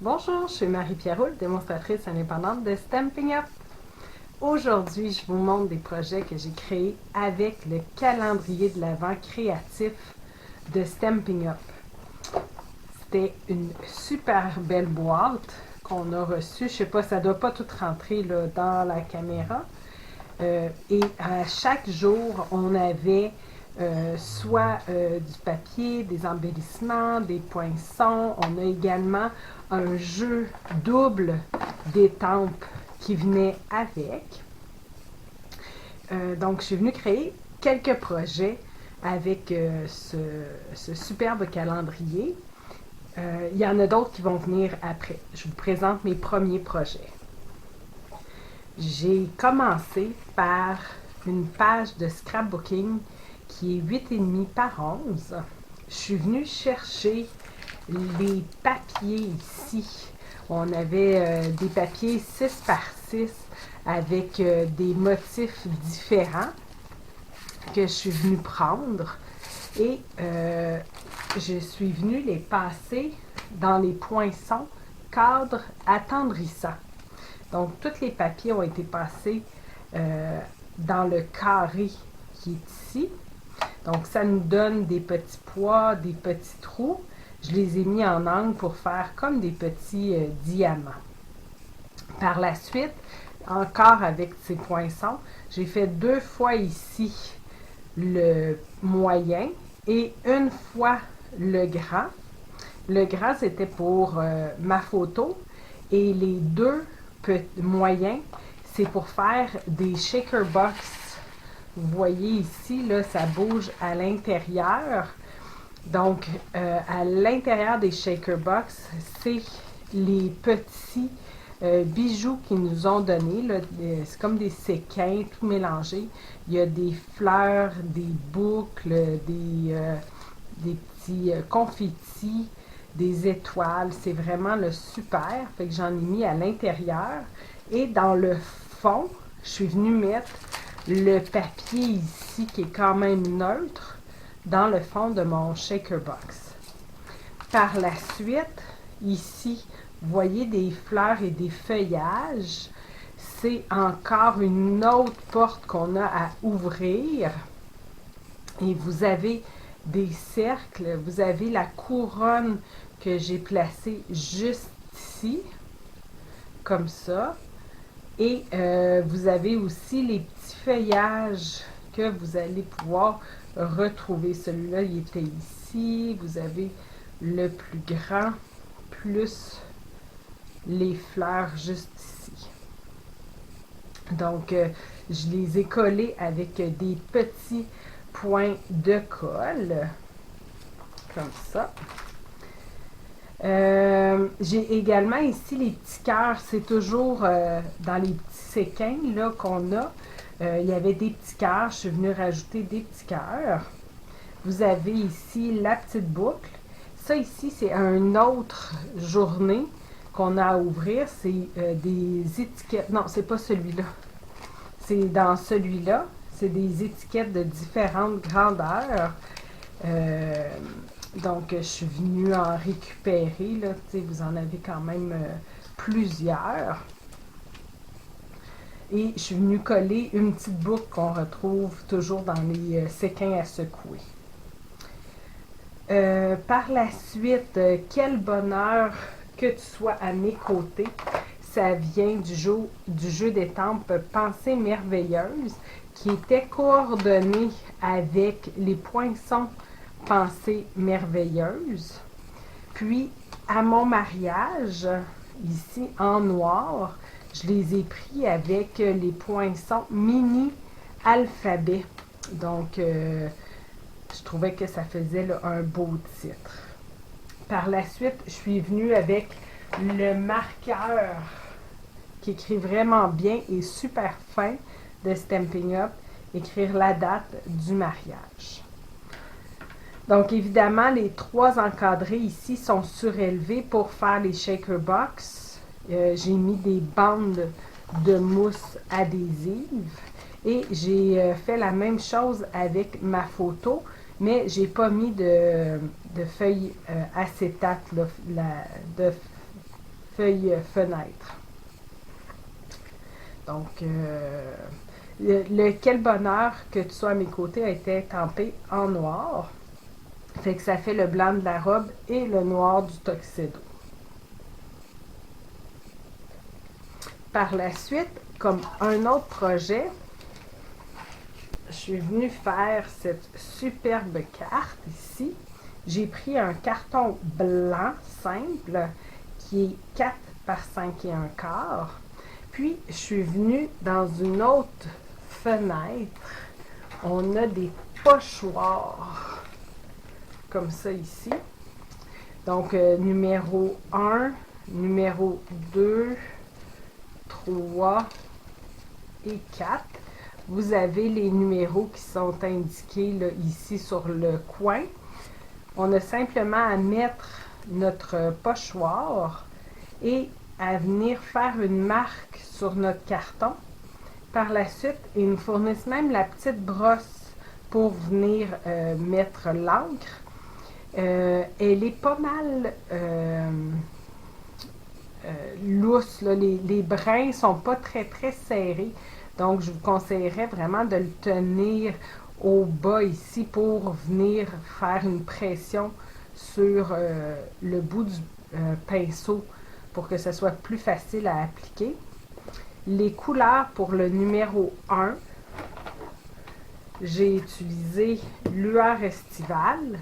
Bonjour, je suis Marie-Pierre Roule, démonstratrice indépendante de Stampin' Up. Aujourd'hui, je vous montre des projets que j'ai créés avec le calendrier de l'Avent créatif de Stampin' Up. C'était une super belle boîte qu'on a reçue. Je sais pas, ça doit pas tout rentrer là, dans la caméra. Et à chaque jour, on avait soit du papier, des embellissements, des poinçons. On a également un jeu double d'étampes qui venait avec. Donc, je suis venue créer quelques projets avec ce superbe calendrier. Il y en a d'autres qui vont venir après. Je vous présente mes premiers projets. J'ai commencé par une page de scrapbooking qui est 8,5 par 11. Je suis venue chercher les papiers ici. On avait des papiers 6 par 6 avec des motifs différents que je suis venue prendre et je suis venue les passer dans les poinçons cadre attendrissant. Donc, tous les papiers ont été passés dans le carré qui est ici. Donc, ça nous donne des petits pois, des petits trous. Je les ai mis en angle pour faire comme des petits diamants. Par la suite, encore avec ces poinçons, j'ai fait 2 fois ici le moyen et une fois le grand. Le grand, c'était pour ma photo et les 2 moyens, c'est pour faire des shaker box. Vous voyez ici, là, ça bouge à l'intérieur. Donc, à l'intérieur des shaker box, c'est les petits bijoux qu'ils nous ont donnés. C'est comme des séquins, tout mélangé. Il y a des fleurs, des boucles, des petits confettis, des étoiles. C'est vraiment le super. Fait que j'en ai mis à l'intérieur. Et dans le fond, je suis venue mettre le papier ici qui est quand même neutre dans le fond de mon shaker box. Par la suite, ici, vous voyez des fleurs et des feuillages. C'est encore une autre porte qu'on a à ouvrir. Et vous avez des cercles. Vous avez la couronne que j'ai placée juste ici, comme ça. Et vous avez aussi les petits feuillages que vous allez pouvoir retrouver. Celui-là, il était ici. Vous avez le plus grand, plus les fleurs juste ici. Donc, je les ai collés avec des petits points de colle, comme ça. J'ai également ici les petits cœurs. C'est toujours dans les petits séquins là, qu'on a. Il y avait des petits cœurs. Je suis venue rajouter des petits cœurs. Vous avez ici la petite boucle. Ça ici, c'est une autre journée qu'on a à ouvrir. C'est des étiquettes. Non, c'est pas celui-là. C'est dans celui-là. C'est des étiquettes de différentes grandeurs. Donc, je suis venue en récupérer. Là, vous en avez quand même plusieurs. Et je suis venue coller une petite boucle qu'on retrouve toujours dans les séquins à secouer. Par la suite, quel bonheur que tu sois à mes côtés. Ça vient du jeu d'étampes Pensée merveilleuse qui était coordonné avec les poinçons Pensée merveilleuse. Puis, à mon mariage, ici en noir, je les ai pris avec les poinçons mini alphabet. Donc, je trouvais que ça faisait là, un beau titre. Par la suite, je suis venue avec le marqueur qui écrit vraiment bien et super fin de Stampin' Up, écrire la date du mariage. Donc, évidemment, les 3 encadrés ici sont surélevés pour faire les shaker box. J'ai mis des bandes de mousse adhésive et j'ai fait la même chose avec ma photo, mais j'ai pas mis de feuilles acétate, là, feuille fenêtre. Donc, quel bonheur que tu sois à mes côtés a été estampé en noir. Fait que ça fait le blanc de la robe et le noir du tuxedo. Par la suite, comme un autre projet, je suis venue faire cette superbe carte ici. J'ai pris un carton blanc simple qui est 4 par 5 et un quart. Puis, je suis venue dans une autre fenêtre. On a des pochoirs comme ça ici. Donc, numéro 1, numéro 2, 3 et 4. Vous avez les numéros qui sont indiqués là, ici sur le coin. On a simplement à mettre notre pochoir et à venir faire une marque sur notre carton. Par la suite, ils nous fournissent même la petite brosse pour venir mettre l'encre. Elle est pas mal lousse, là. Les brins sont pas très serrés. Donc, je vous conseillerais vraiment de le tenir au bas ici pour venir faire une pression sur le bout du pinceau pour que ce soit plus facile à appliquer. Les couleurs pour le numéro 1, j'ai utilisé Lueur estivale.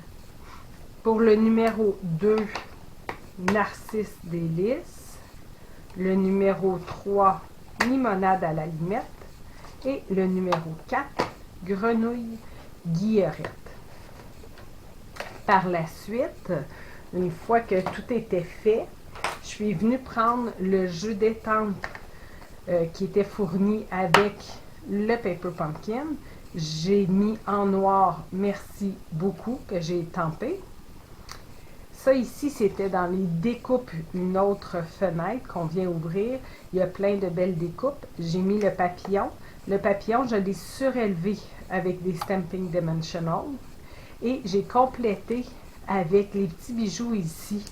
Pour le numéro 2, Narcisse délice. Le numéro 3, Limonade à l'allumette. Et le numéro 4, Grenouille guillerette. Par la suite, une fois que tout était fait, je suis venue prendre le jeu d'étampe qui était fourni avec le Paper Pumpkin. J'ai mis en noir « Merci beaucoup » que j'ai étampé. Ça ici, c'était dans les découpes, une autre fenêtre qu'on vient ouvrir. Il y a plein de belles découpes. J'ai mis le papillon. Le papillon, je l'ai surélevé avec des Stamping Dimensional. Et j'ai complété avec les petits bijoux ici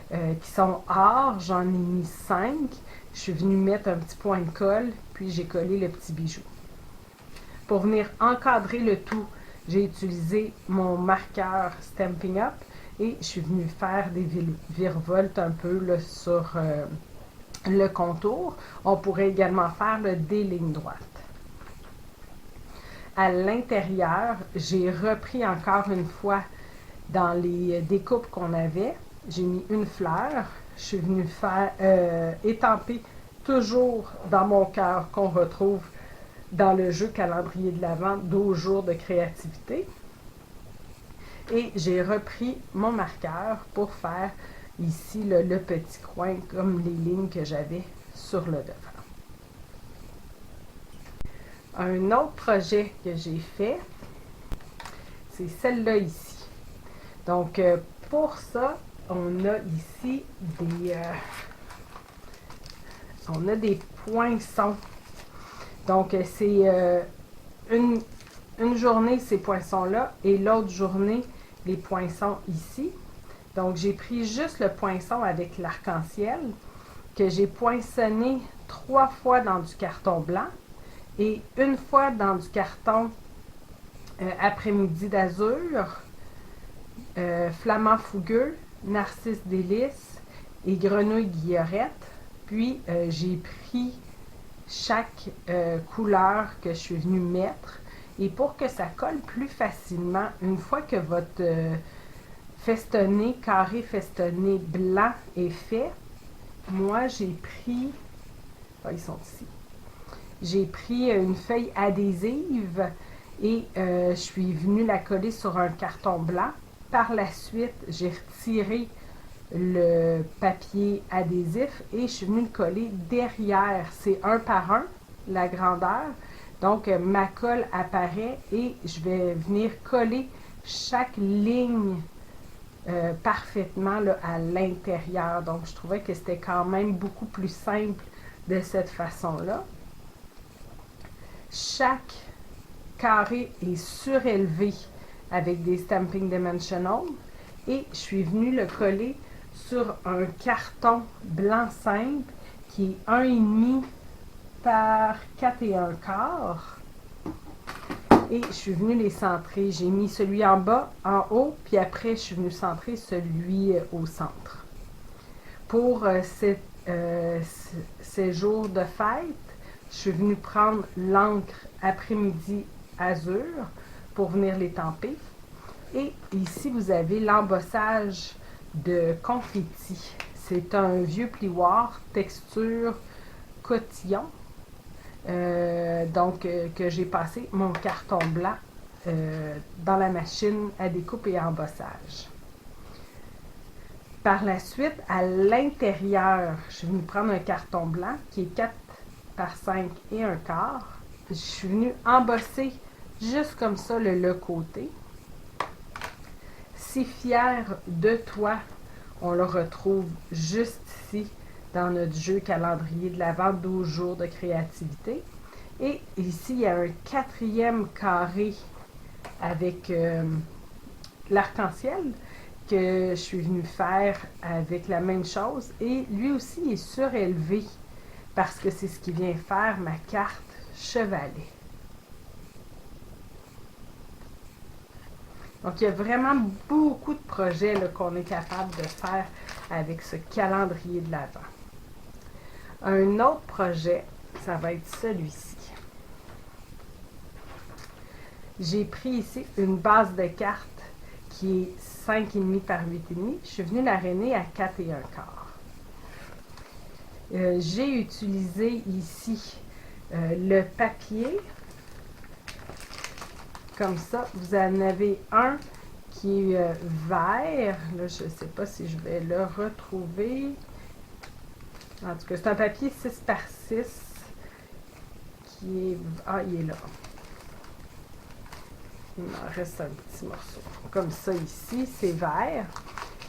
qui sont or. J'en ai mis 5. Je suis venue mettre un petit point de colle, puis j'ai collé le petit bijou. Pour venir encadrer le tout, j'ai utilisé mon marqueur Stampin' Up et je suis venue faire des virevoltes un peu là, sur le contour. On pourrait également faire des lignes droites. À l'intérieur, j'ai repris encore une fois dans les découpes qu'on avait. J'ai mis une fleur. Je suis venue faire étamper toujours dans mon cœur qu'on retrouve dans le jeu Calendrier de l'Avent 12 jours de créativité. Et j'ai repris mon marqueur pour faire ici le petit coin comme les lignes que j'avais sur le devant. Un autre projet que j'ai fait, c'est celle-là ici. Donc, pour ça, on a ici des poinçons. Donc, c'est une journée ces poinçons-là et l'autre journée les poinçons ici. Donc, j'ai pris juste le poinçon avec l'arc-en-ciel que j'ai poinçonné 3 fois dans du carton blanc et une fois dans du carton après-midi d'azur, flamand fougueux, narcisse délice et grenouille guillerette. Puis, j'ai pris chaque couleur que je suis venue mettre. Et pour que ça colle plus facilement, une fois que votre festonné, carré festonné blanc est fait, moi j'ai pris, ils sont ici, j'ai pris une feuille adhésive et je suis venue la coller sur un carton blanc. Par la suite, j'ai retiré le papier adhésif et je suis venue le coller derrière. C'est 1 par 1 la grandeur. Donc, ma colle apparaît et je vais venir coller chaque ligne parfaitement là, à l'intérieur. Donc, je trouvais que c'était quand même beaucoup plus simple de cette façon-là. Chaque carré est surélevé avec des Stamping Dimensional et je suis venue le coller sur un carton blanc simple qui est 1,5 par 4 et 1/4. Et je suis venue les centrer. J'ai mis celui en bas, en haut, puis après, je suis venue centrer celui au centre. Pour ces jours de fête, je suis venue prendre l'encre après-midi azur pour venir les tamper. Et ici, vous avez l'embossage de confetti. C'est un vieux plioir texture cotillon. Que j'ai passé mon carton blanc dans la machine à découpe et embossage. Par la suite, à l'intérieur, je suis venue prendre un carton blanc qui est 4 par 5 et 1/4. Je suis venue embosser juste comme ça le côté. Si fier de toi, on le retrouve juste ici dans notre jeu calendrier de l'Avent 12 jours de créativité. Et ici, il y a un 4e carré avec l'arc-en-ciel que je suis venue faire avec la même chose. Et lui aussi est surélevé parce que c'est ce qui vient faire ma carte chevalet. Donc, il y a vraiment beaucoup de projets qu'on est capable de faire avec ce calendrier de l'Avent. Un autre projet, ça va être celui-ci. J'ai pris ici une base de cartes qui est 5,5 par 8,5. Je suis venue l'aréner à 4 et 1/4. J'ai utilisé ici le papier. Comme ça, vous en avez un qui est vert. Là, je ne sais pas si je vais le retrouver. En tout cas, c'est un papier 6 par 6 qui est... Ah, il est là. Il m'en reste un petit morceau. Comme ça ici, c'est vert.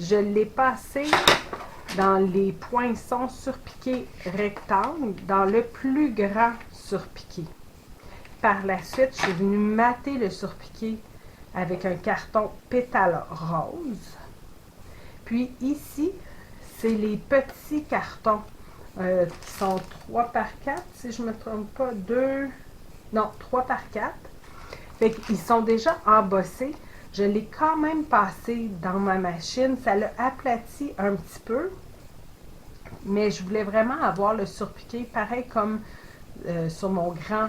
Je l'ai passé dans les poinçons surpiqués rectangles, dans le plus grand surpiqué. Par la suite, je suis venue mater le surpiqué avec un carton pétale rose. Puis ici, c'est les petits cartons qui sont 3 par 4, si je ne me trompe pas, 3 par 4. Fait qu'ils sont déjà embossés. Je l'ai quand même passé dans ma machine. Ça l'a aplati un petit peu. Mais je voulais vraiment avoir le surpiqué pareil comme sur mon grand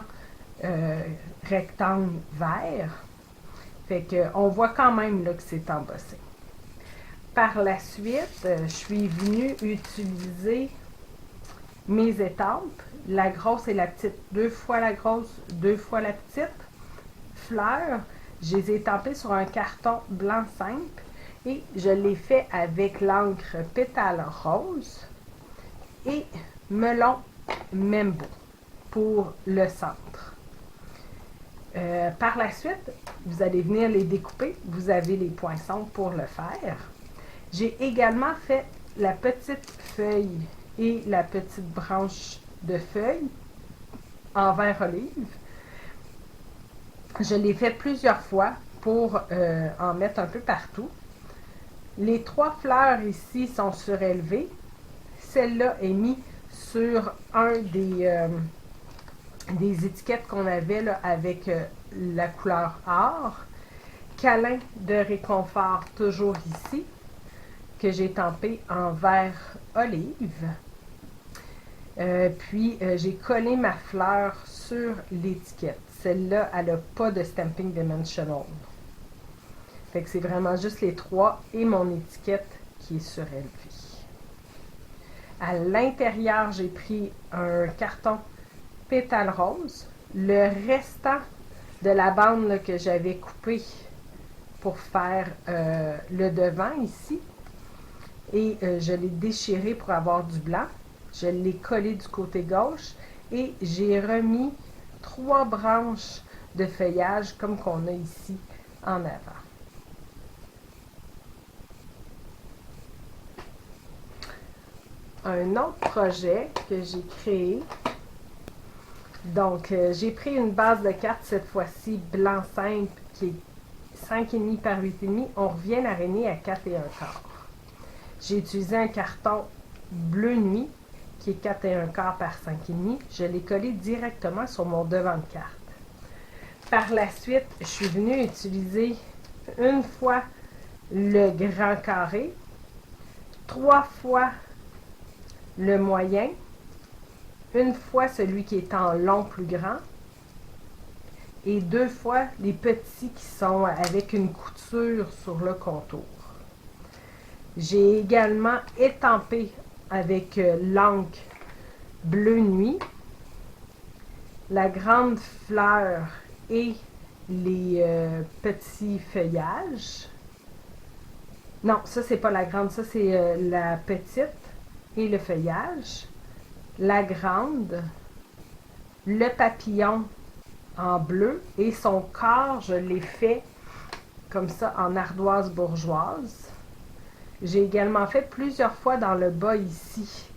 rectangle vert. Fait qu'on voit quand même là, que c'est embossé. Par la suite, je suis venue utiliser mes étampes, la grosse et la petite. 2 fois la grosse, 2 fois la petite. Fleurs, je les ai étampées sur un carton blanc simple et je l'ai fait avec l'encre pétale rose et melon Membo pour le centre. Par la suite, vous allez venir les découper. Vous avez les poinçons pour le faire. J'ai également fait la petite feuille et la petite branche de feuille en vert olive. Je l'ai fait plusieurs fois pour en mettre un peu partout. Les 3 fleurs ici sont surélevées. Celle-là est mise sur un des étiquettes qu'on avait là, avec la couleur or. Câlin de réconfort, toujours ici, que j'ai tempé en vert olive. Puis, j'ai collé ma fleur sur l'étiquette. Celle-là, elle n'a pas de Stamping Dimensional. Fait que c'est vraiment juste les 3 et mon étiquette qui est surélevée. À l'intérieur, j'ai pris un carton pétale rose. Le restant de la bande là, que j'avais coupé pour faire le devant ici. Et je l'ai déchiré pour avoir du blanc. Je l'ai collé du côté gauche et j'ai remis 3 branches de feuillage comme qu'on a ici en avant. Un autre projet que j'ai créé. Donc, j'ai pris une base de cartes cette fois-ci blanc simple qui est 5,5 par 8,5. On revient l'araignée à 4 et 1/4. J'ai utilisé un carton bleu nuit qui est 4 1/4 par 5,5. Je l'ai collé directement sur mon devant de carte. Par la suite, je suis venue utiliser une fois le grand carré, 3 fois le moyen, une fois celui qui est en long plus grand et 2 fois les petits qui sont avec une couture sur le contour. J'ai également étampé avec l'encre bleu nuit la grande fleur et les petits feuillages. Non, ça c'est pas la grande, ça c'est la petite et le feuillage. La grande, le papillon en bleu et son corps, je l'ai fait comme ça en ardoise bourgeoise. J'ai également fait plusieurs fois dans le bas ici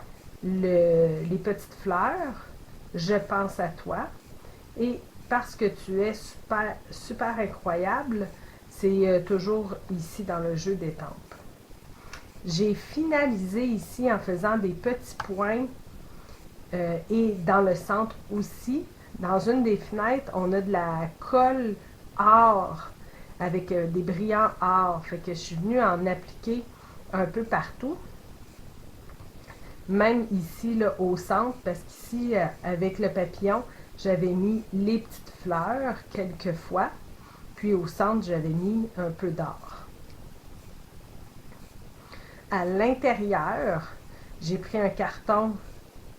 les petites fleurs. Je pense à toi. Et parce que tu es super, super incroyable, c'est toujours ici dans le jeu d'étampes. J'ai finalisé ici en faisant des petits points et dans le centre aussi. Dans une des fenêtres, on a de la colle or avec des brillants or. Fait que je suis venue en appliquer un peu partout. Même ici, là, au centre, parce qu'ici, avec le papillon, j'avais mis les petites fleurs quelques fois. Puis au centre, j'avais mis un peu d'or. À l'intérieur, j'ai pris un carton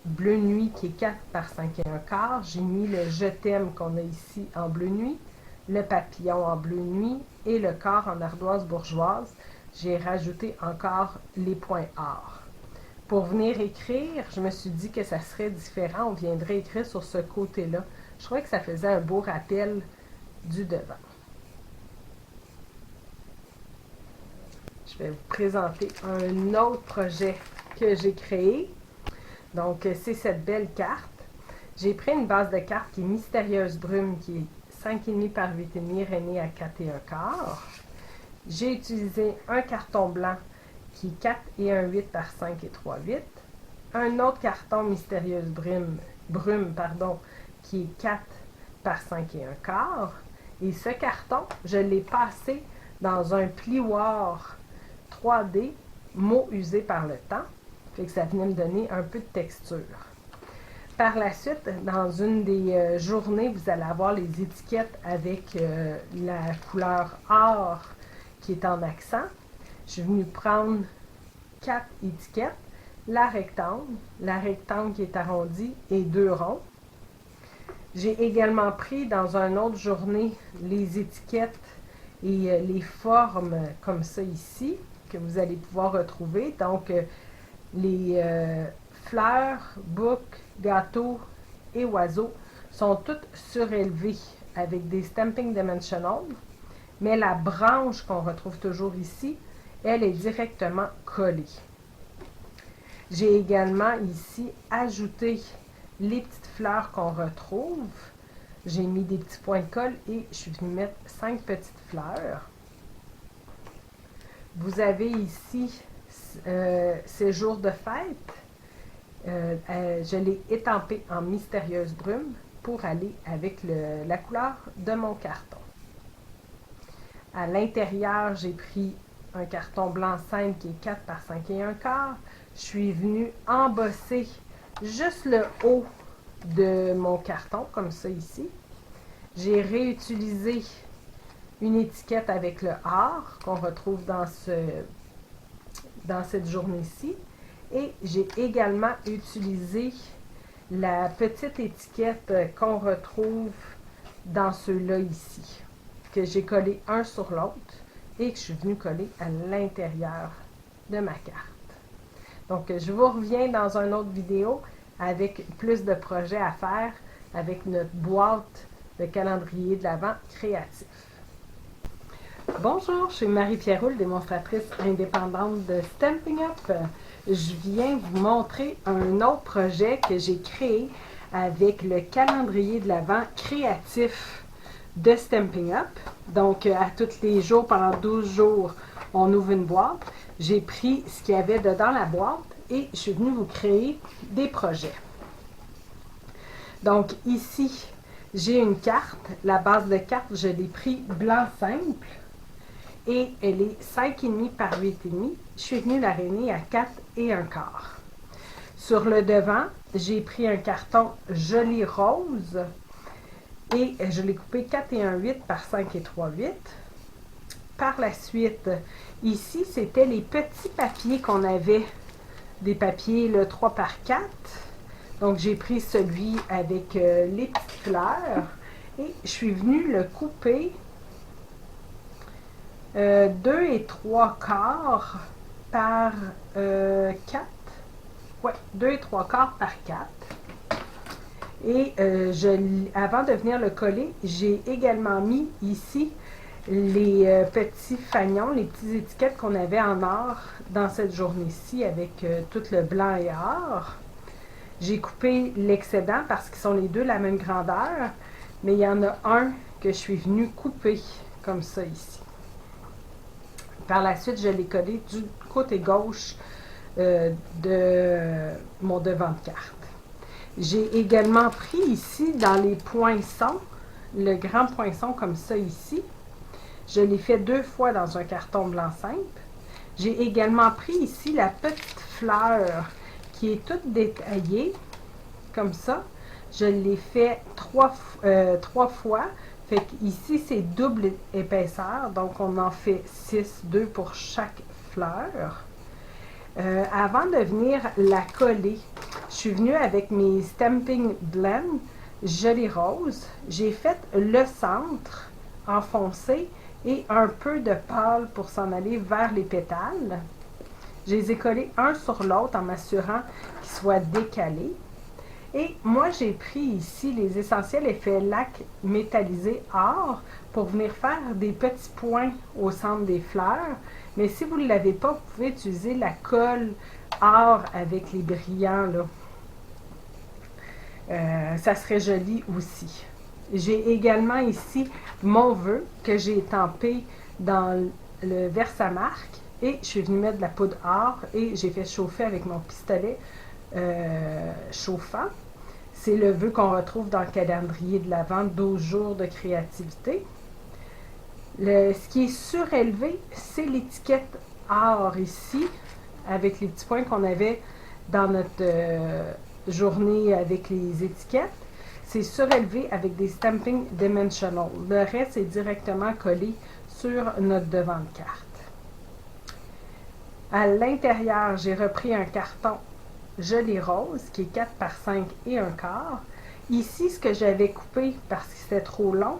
bleu nuit qui est 4 par 5 1/4. J'ai mis le je t'aime qu'on a ici en bleu nuit, le papillon en bleu nuit et le corps en ardoise bourgeoise. J'ai rajouté encore les points or. Pour venir écrire, je me suis dit que ça serait différent. On viendrait écrire sur ce côté-là. Je trouvais que ça faisait un beau rappel du devant. Je vais vous présenter un autre projet que j'ai créé. Donc, c'est cette belle carte. J'ai pris une base de carte qui est Mystérieuse Brume, qui est 5,5 par 8,5, rainée à 4 1/4. J'ai utilisé un carton blanc qui est 4 1/8 par 5 3/8. Un autre carton Mystérieuse Brume, qui est 4 par 5 1/4. Et ce carton, je l'ai passé dans un plioir 3D, mots usés par le temps. Fait que ça venait me donner un peu de texture. Par la suite, dans une des journées, vous allez avoir les étiquettes avec la couleur or qui est en accent. Je suis venue prendre 4 étiquettes, la rectangle qui est arrondie et 2 ronds. J'ai également pris dans une autre journée les étiquettes et les formes comme ça ici, que vous allez pouvoir retrouver. Donc, les fleurs, boucs, gâteaux et oiseaux sont toutes surélevées avec des Stamping Dimensional, mais la branche qu'on retrouve toujours ici, elle est directement collée. J'ai également ici ajouté les petites fleurs qu'on retrouve. J'ai mis des petits points de colle et je suis venue mettre 5 petites fleurs. Vous avez ici ces jours de fête. Je l'ai étampé en Mystérieuse Brume pour aller avec la couleur de mon carton. À l'intérieur, j'ai pris un carton blanc simple qui est 4 par 5 1/4. Je suis venue embosser juste le haut de mon carton, comme ça ici. J'ai réutilisé une étiquette avec le or qu'on retrouve dans cette journée-ci. Et j'ai également utilisé la petite étiquette qu'on retrouve dans ceux-là ici, que j'ai collé un sur l'autre et que je suis venue coller à l'intérieur de ma carte. Donc, je vous reviens dans une autre vidéo avec plus de projets à faire avec notre boîte de calendrier de l'Avent créatif. Bonjour, je suis Marie-Pierre Roule, démonstratrice indépendante de Stampin' Up. Je viens vous montrer un autre projet que j'ai créé avec le calendrier de l'Avent créatif de Stampin' Up. Donc, à tous les jours, pendant 12 jours, On ouvre une boîte. J'ai pris ce qu'il y avait dedans la boîte et je suis venue vous créer des projets. Donc ici, j'ai une carte. La base de carte, je l'ai pris blanc simple. Et elle est 5,5 par 8,5. Je suis venue la rainer à 4 et un quart. Sur le devant, j'ai pris un carton joli rose et je l'ai coupé 4 et 1/8 par 5 et 3/8. Par la suite, ici, c'était les petits papiers qu'on avait, des papiers le 3 par 4. Donc, j'ai pris celui avec les petites fleurs et je suis venue le couper 2 et 3 quarts par 4. Ouais, 2 et 3 quarts par 4. Et avant de venir le coller, j'ai également mis ici les petits fanions, les petites étiquettes qu'on avait en or dans cette journée-ci avec tout le blanc et or. J'ai coupé l'excédent parce qu'ils sont les deux la même grandeur, mais il y en a un que je suis venue couper comme ça ici. Par la suite, je l'ai collé du côté gauche de mon devant de carte. J'ai également pris ici dans les poinçons, le grand poinçon comme ça ici. Je l'ai fait 2 fois dans un carton blanc simple. J'ai également pris ici la petite fleur qui est toute détaillée comme ça. Je l'ai fait 3 fois. Fait qu'ici, c'est double épaisseur. Donc, on en fait 6, 2 pour chaque fleur. Avant de venir la coller, je suis venue avec mes Stamping Blend Joli Rose. J'ai fait le centre enfoncé et un peu de pâle pour s'en aller vers les pétales. Je les ai collés un sur l'autre en m'assurant qu'ils soient décalés. Et moi, j'ai pris ici les essentiels effets lac métallisé or pour venir faire des petits points au centre des fleurs. Mais si vous ne l'avez pas, vous pouvez utiliser la colle or avec les brillants, là. Ça serait joli aussi. J'ai également ici mon vœu que j'ai étampé dans le Versamark et je suis venue mettre de la poudre or et j'ai fait chauffer avec mon pistolet chauffant. C'est le vœu qu'on retrouve dans le calendrier de l'Avent, 12 jours de créativité. Ce qui est surélevé, c'est l'étiquette or ici, avec les petits points qu'on avait dans notre journée avec les étiquettes. C'est surélevé avec des stamping dimensional. Le reste est directement collé sur notre devant de carte. À l'intérieur, j'ai repris un carton Joli Rose qui est 4 par 5 et un quart. Ici, ce que j'avais coupé parce que c'était trop long,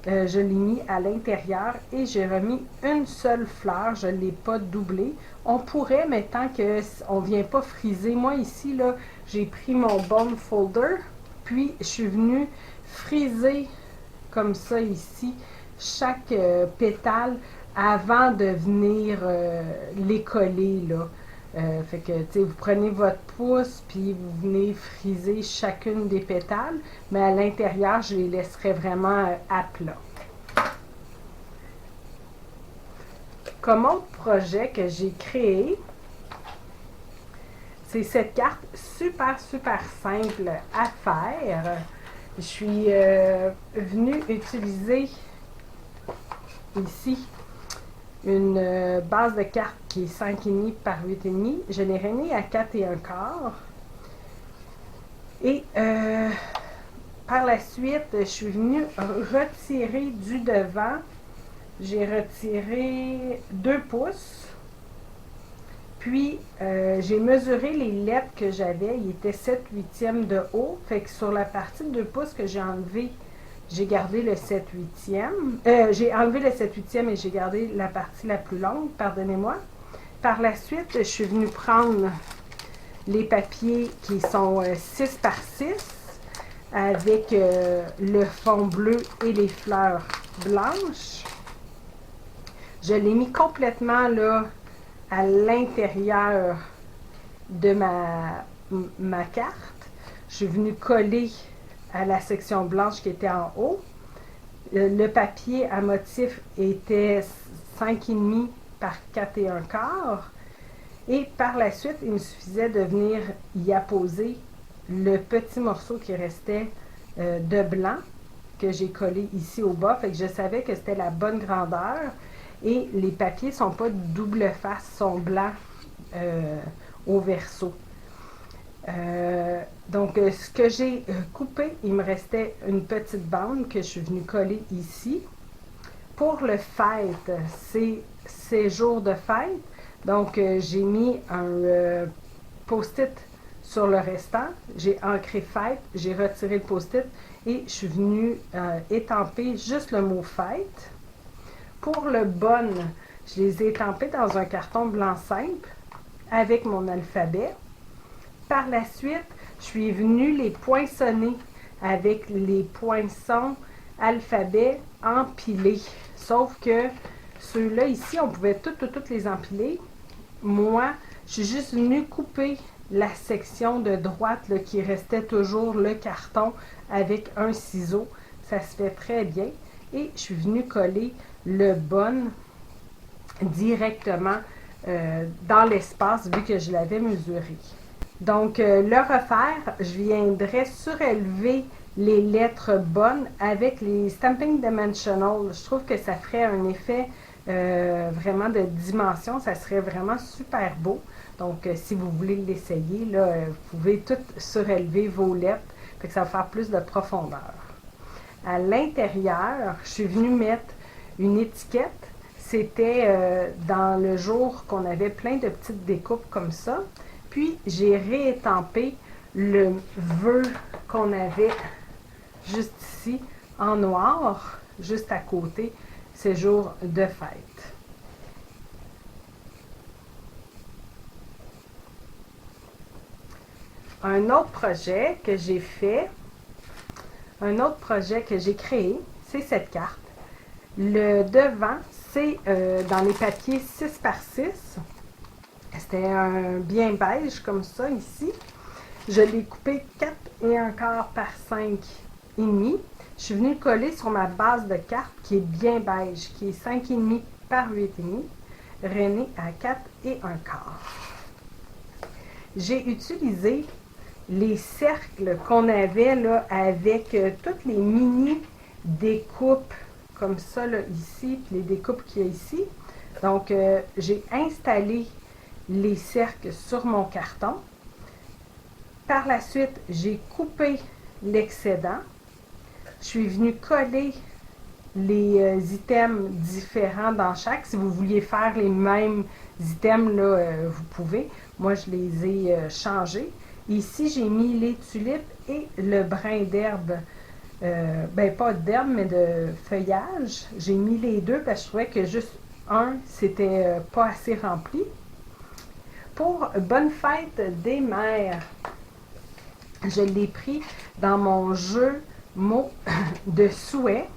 je l'ai mis à l'intérieur et j'ai remis une seule fleur. Je ne l'ai pas doublée. On pourrait, mais tant qu'on ne vient pas friser, moi ici, là, j'ai pris mon bone folder, puis je suis venue friser comme ça ici chaque pétale avant de venir les coller, là. Fait que, tu sais, vous prenez votre pouce, puis vous venez friser chacune des pétales, mais à l'intérieur, je les laisserai vraiment à plat. Comme autre projet que j'ai créé, c'est cette carte super simple à faire. Je suis venue utiliser ici une base de carte qui est 5,5 par 8,5. Je l'ai rainée à 4 et un quart. Et par la suite, je suis venue retirer du devant. J'ai retiré 2 pouces. Puis, j'ai mesuré les lettres que j'avais. Il était 7/8 de haut. Fait que sur la partie de 2 pouces que j'ai enlevé, j'ai gardé le 7/8. J'ai enlevé le 7/8 et j'ai gardé la partie la plus longue, pardonnez-moi. Par la suite, je suis venue prendre les papiers qui sont 6 par 6 avec le fond bleu et les fleurs blanches. Je l'ai mis complètement là à l'intérieur de ma carte. Je suis venue coller à la section blanche qui était en haut. Le papier à motif était 5,5 par 4 et un quart. Et par la suite, il me suffisait de venir y apposer le petit morceau qui restait de blanc que j'ai collé ici au bas. Fait que je savais que c'était la bonne grandeur. Et les papiers ne sont pas double face, sont blancs au verso. Donc, ce que j'ai coupé, il me restait une petite bande que je suis venue coller ici. Pour le fête, c'est jour de fête. Donc, j'ai mis un post-it sur le restant. J'ai ancré fête, j'ai retiré le post-it et je suis venue étamper juste le mot fête. Pour le bon, je les ai étampés dans un carton blanc simple avec mon alphabet. Par la suite, je suis venue les poinçonner avec les poinçons alphabet empilés. Sauf que ceux-là ici, on pouvait toutes les empiler. Moi, je suis juste venue couper la section de droite là, qui restait toujours le carton avec un ciseau. Ça se fait très bien. Et je suis venue coller le bon directement dans l'espace vu que je l'avais mesuré. Donc, le refaire, je viendrai surélever les lettres bonnes avec les Stamping Dimensional. Je trouve que ça ferait un effet vraiment de dimension. Ça serait vraiment super beau. Donc, si vous voulez l'essayer, là, vous pouvez tout surélever vos lettres. Fait que ça va faire plus de profondeur. À l'intérieur, je suis venue mettre une étiquette. C'était dans le jour qu'on avait plein de petites découpes comme ça. Puis, j'ai réétampé le vœu qu'on avait juste ici en noir, juste à côté, ces jours de fête. Un autre projet que j'ai fait, un autre projet que j'ai créé, c'est cette carte. Le devant, c'est dans les papiers 6 par 6. C'était un bien beige comme ça ici. Je l'ai coupé 4 et un quart par 5 et demi. Je suis venue coller sur ma base de carte qui est bien beige, qui est 5 et demi par 8 et demi, rainé à 4 et un quart. J'ai utilisé les cercles qu'on avait là avec toutes les mini découpes comme ça là, ici, puis les découpes qu'il y a ici. Donc, j'ai installé les cercles sur mon carton. Par la suite, j'ai coupé l'excédent. Je suis venue coller les items différents dans chaque. Si vous vouliez faire les mêmes items, là, vous pouvez. Moi, je les ai changés. Ici, j'ai mis les tulipes et le brin d'herbe. Ben, pas d'herbe, mais de feuillage. J'ai mis les deux parce que je trouvais que juste un, c'était pas assez rempli. Pour Bonne fête des mères, je l'ai pris dans mon jeu mots de souhait.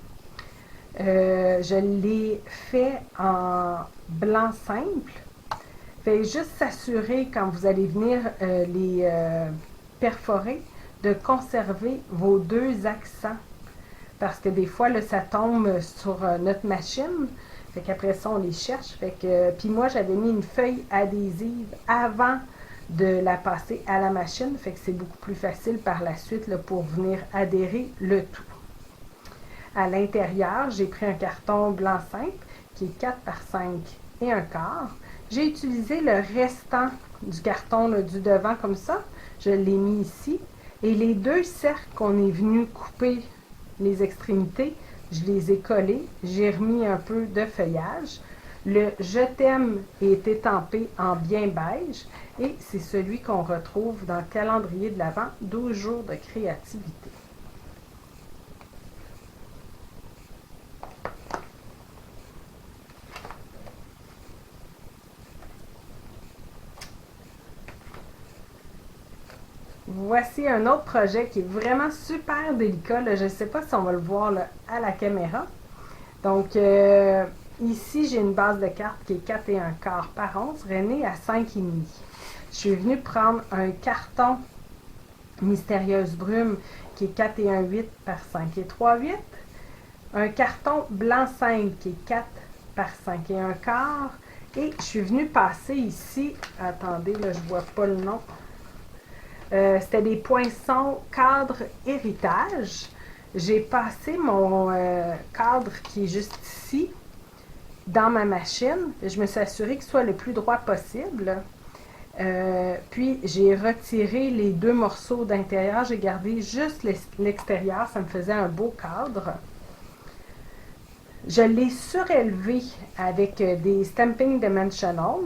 Je l'ai fait en blanc simple. Faites juste s'assurer quand vous allez venir les perforer de conserver vos deux accents. Parce que des fois, là, ça tombe sur notre machine. Fait qu'après ça, on les cherche. Fait que, puis moi, j'avais mis une feuille adhésive avant de la passer à la machine. Fait que c'est beaucoup plus facile par la suite là, pour venir adhérer le tout. À l'intérieur, j'ai pris un carton blanc simple qui est 4 par 5 et un quart. J'ai utilisé le restant du carton là, du devant comme ça. Je l'ai mis ici. Et les deux cercles qu'on est venu couper les extrémités, je les ai collés. J'ai remis un peu de feuillage. Le « Je t'aime » est étampé en bien beige et c'est celui qu'on retrouve dans le calendrier de l'Avent, 12 jours de créativité. Voici un autre projet qui est vraiment super délicat. Là. Je ne sais pas si on va le voir là, à la caméra. Donc, ici, j'ai une base de carte qui est 4 et un quart par 11, rainée à 5 et demi. Je suis venue prendre un carton Mystérieuse Brume qui est 4 et un 8 par 5 et 3 8. Un carton blanc 5 qui est 4 par 5 et un quart. Et je suis venue passer ici, attendez, là, je vois pas le nom. C'était des poinçons cadre héritage. J'ai passé mon cadre qui est juste ici dans ma machine. Je me suis assurée qu'il soit le plus droit possible. Puis j'ai retiré les deux morceaux d'intérieur. J'ai gardé juste l'extérieur. Ça me faisait un beau cadre. Je l'ai surélevé avec des Stamping Dimensional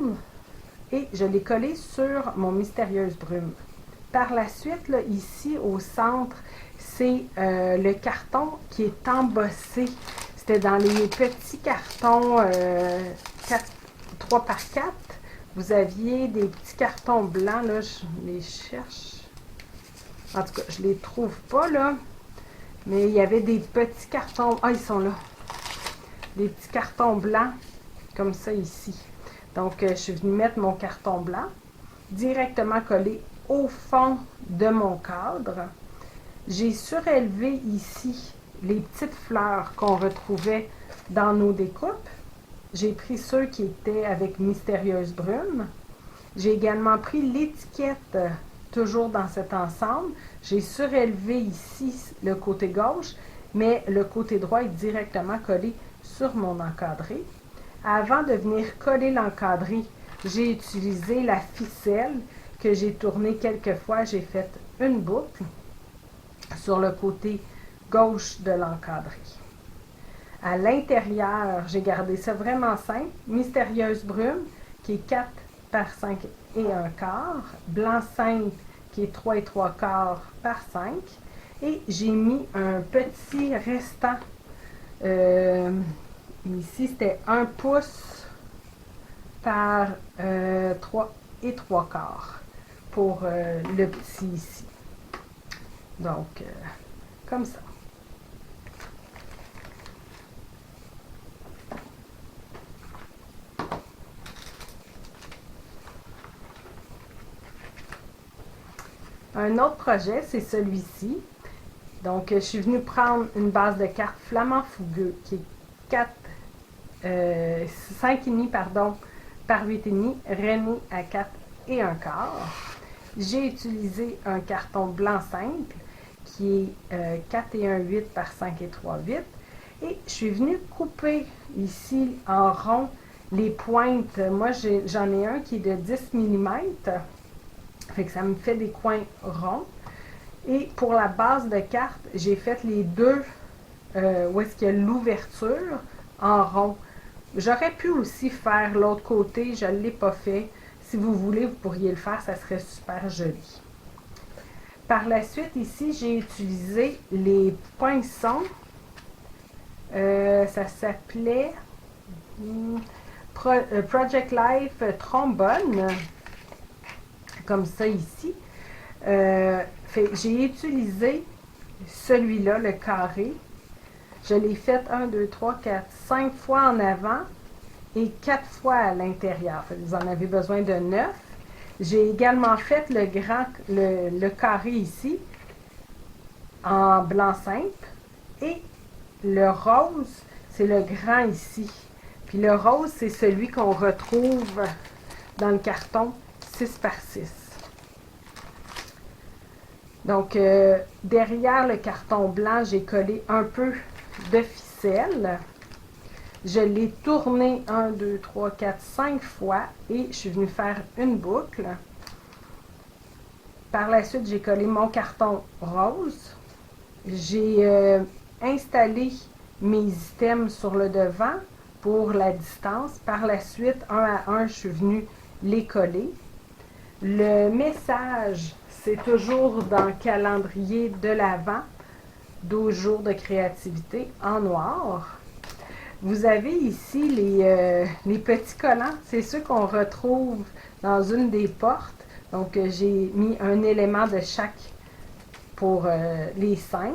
et je l'ai collé sur mon Mystérieuse Brume. Par la suite, là, ici au centre, c'est le carton qui est embossé. C'était dans les petits cartons 3 par 4. Vous aviez des petits cartons blancs, là, je les cherche. En tout cas, je les trouve pas, là. Mais il y avait des petits cartons. Ah, ils sont là. Des petits cartons blancs, comme ça ici. Donc, je suis venue mettre mon carton blanc directement collé au fond de mon cadre. J'ai surélevé ici les petites fleurs qu'on retrouvait dans nos découpes. J'ai pris ceux qui étaient avec Mystérieuse Brume. J'ai également pris l'étiquette, toujours dans cet ensemble. J'ai surélevé ici le côté gauche, mais le côté droit est directement collé sur mon encadré. Avant de venir coller l'encadré, j'ai utilisé la ficelle que j'ai tournée quelques fois. J'ai fait une boucle sur le côté gauche de l'encadré. À l'intérieur, j'ai gardé ça vraiment simple. Mystérieuse Brume, qui est 4 par 5 et 1 quart. Blanc simple, qui est 3 et 3 quarts par 5. Et j'ai mis un petit restant. Ici, c'était 1 pouce par 3 et 3 quarts pour le petit ici. Donc, comme ça. Un autre projet, c'est celui-ci. Donc, je suis venue prendre une base de cartes Flamand Fougueux qui est 5,5 pardon, par 8,5, René à 4 et 1 quart. J'ai utilisé un carton blanc simple qui est 4 et 1 8 par 5 et 3 8. Et je suis venue couper ici en rond les pointes. Moi, j'en ai un qui est de 10 mm. Fait que ça me fait des coins ronds. Et pour la base de carte, j'ai fait les deux où est-ce qu'il y a l'ouverture en rond. J'aurais pu aussi faire l'autre côté, je ne l'ai pas fait. Si vous voulez, vous pourriez le faire, ça serait super joli. Par la suite, ici, j'ai utilisé les poinçons. Ça s'appelait Project Life Trombone, comme ça ici. J'ai utilisé celui-là, le carré. Je l'ai fait 1, 2, 3, 4, 5 fois en avant et 4 fois à l'intérieur. Vous en avez besoin de 9. J'ai également fait le carré ici en blanc simple et le rose, c'est le grand ici. Puis le rose, c'est celui qu'on retrouve dans le carton 6 par 6. Donc, derrière le carton blanc, j'ai collé un peu de ficelle. Je l'ai tourné 1, 2, 3, 4, 5 fois et je suis venue faire une boucle. Par la suite, j'ai collé mon carton rose. J'ai installé mes items sur le devant pour la distance. Par la suite, un à un, je suis venue les coller. Le message, c'est toujours dans le calendrier de l'Avent, 12 jours de créativité en noir. Vous avez ici les petits collants, c'est ceux qu'on retrouve dans une des portes. Donc, j'ai mis un élément de chaque pour les 5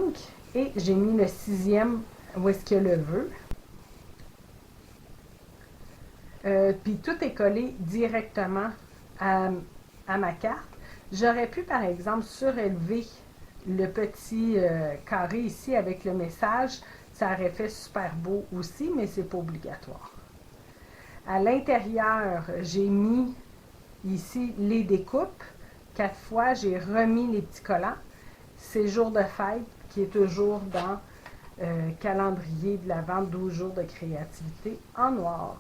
et j'ai mis le 6e où est-ce qu'il y a le vœu. Puis tout est collé directement à ma carte. J'aurais pu, par exemple, surélever le petit carré ici avec le message. Ça aurait fait super beau aussi, mais c'est pas obligatoire. À l'intérieur, j'ai mis ici les découpes. 4 fois, j'ai remis les petits collants. C'est jour de fête qui est toujours dans calendrier de l'Avent, 12 jours de créativité en noir.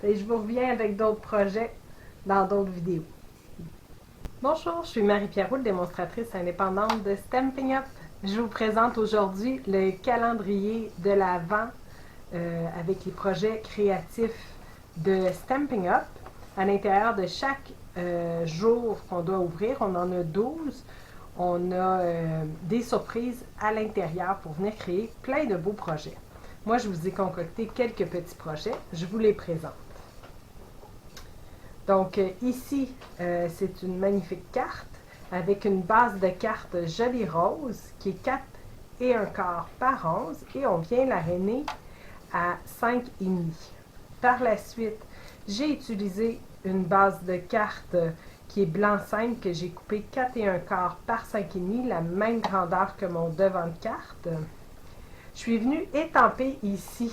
Et je vous reviens avec d'autres projets dans d'autres vidéos. Bonjour, je suis Marie-Pierre Roux, démonstratrice indépendante de Stampin' Up. Je vous présente aujourd'hui le calendrier de l'Avent avec les projets créatifs de Stampin' Up. À l'intérieur de chaque jour qu'on doit ouvrir, on en a 12. On a des surprises à l'intérieur pour venir créer plein de beaux projets. Moi, je vous ai concocté quelques petits projets. Je vous les présente. Donc, ici, c'est une magnifique carte avec une base de cartes jolie rose qui est 4 et un quart par 11 et on vient l'aréner à 5,5. Par la suite, j'ai utilisé une base de cartes qui est blanc simple que j'ai coupé 4 et un quart par 5,5, la même grandeur que mon devant de carte. Je suis venue étamper ici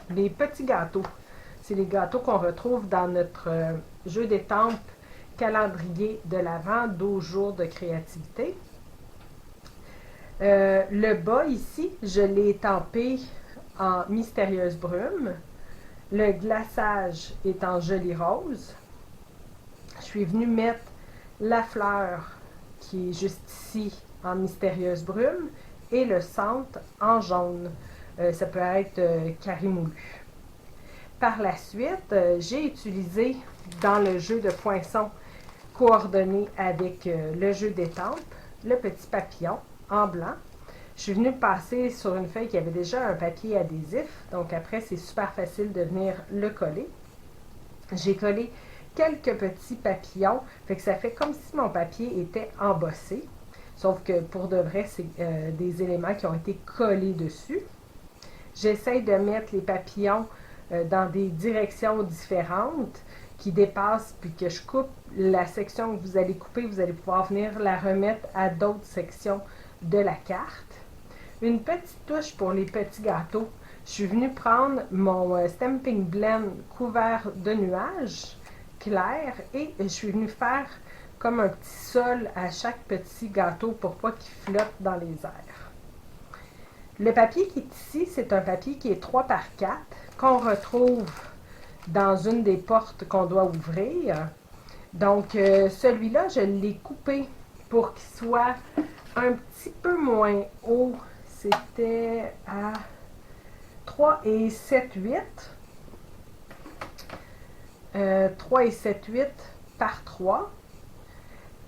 les petits gâteaux. C'est les gâteaux qu'on retrouve dans notre jeu d'étampes calendrier de l'Avent, 12 jours de créativité. Le bas ici, je l'ai étampé en mystérieuse brume. Le glaçage est en joli rose. Je suis venue mettre la fleur qui est juste ici en mystérieuse brume et le centre en jaune. Ça peut être carré moulu. Par la suite, j'ai utilisé dans le jeu de poinçon coordonné avec le jeu d'étampes, le petit papillon en blanc. Je suis venue passer sur une feuille qui avait déjà un papier adhésif, donc après c'est super facile de venir le coller. J'ai collé quelques petits papillons, fait que ça fait comme si mon papier était embossé, sauf que pour de vrai, c'est des éléments qui ont été collés dessus. J'essaie de mettre les papillons dans des directions différentes qui dépassent, puis que je coupe la section que vous allez couper, vous allez pouvoir venir la remettre à d'autres sections de la carte. Une petite touche pour les petits gâteaux. Je suis venue prendre mon Stampin' Blend couvert de nuages clairs et je suis venue faire comme un petit sol à chaque petit gâteau pour pas qu'il flotte dans les airs. Le papier qui est ici, c'est un papier qui est 3 par 4 qu'on retrouve dans une des portes qu'on doit ouvrir. Donc, celui-là, je l'ai coupé pour qu'il soit un petit peu moins haut. C'était à 3 et 7, 8. 3 et 7, 8 par 3.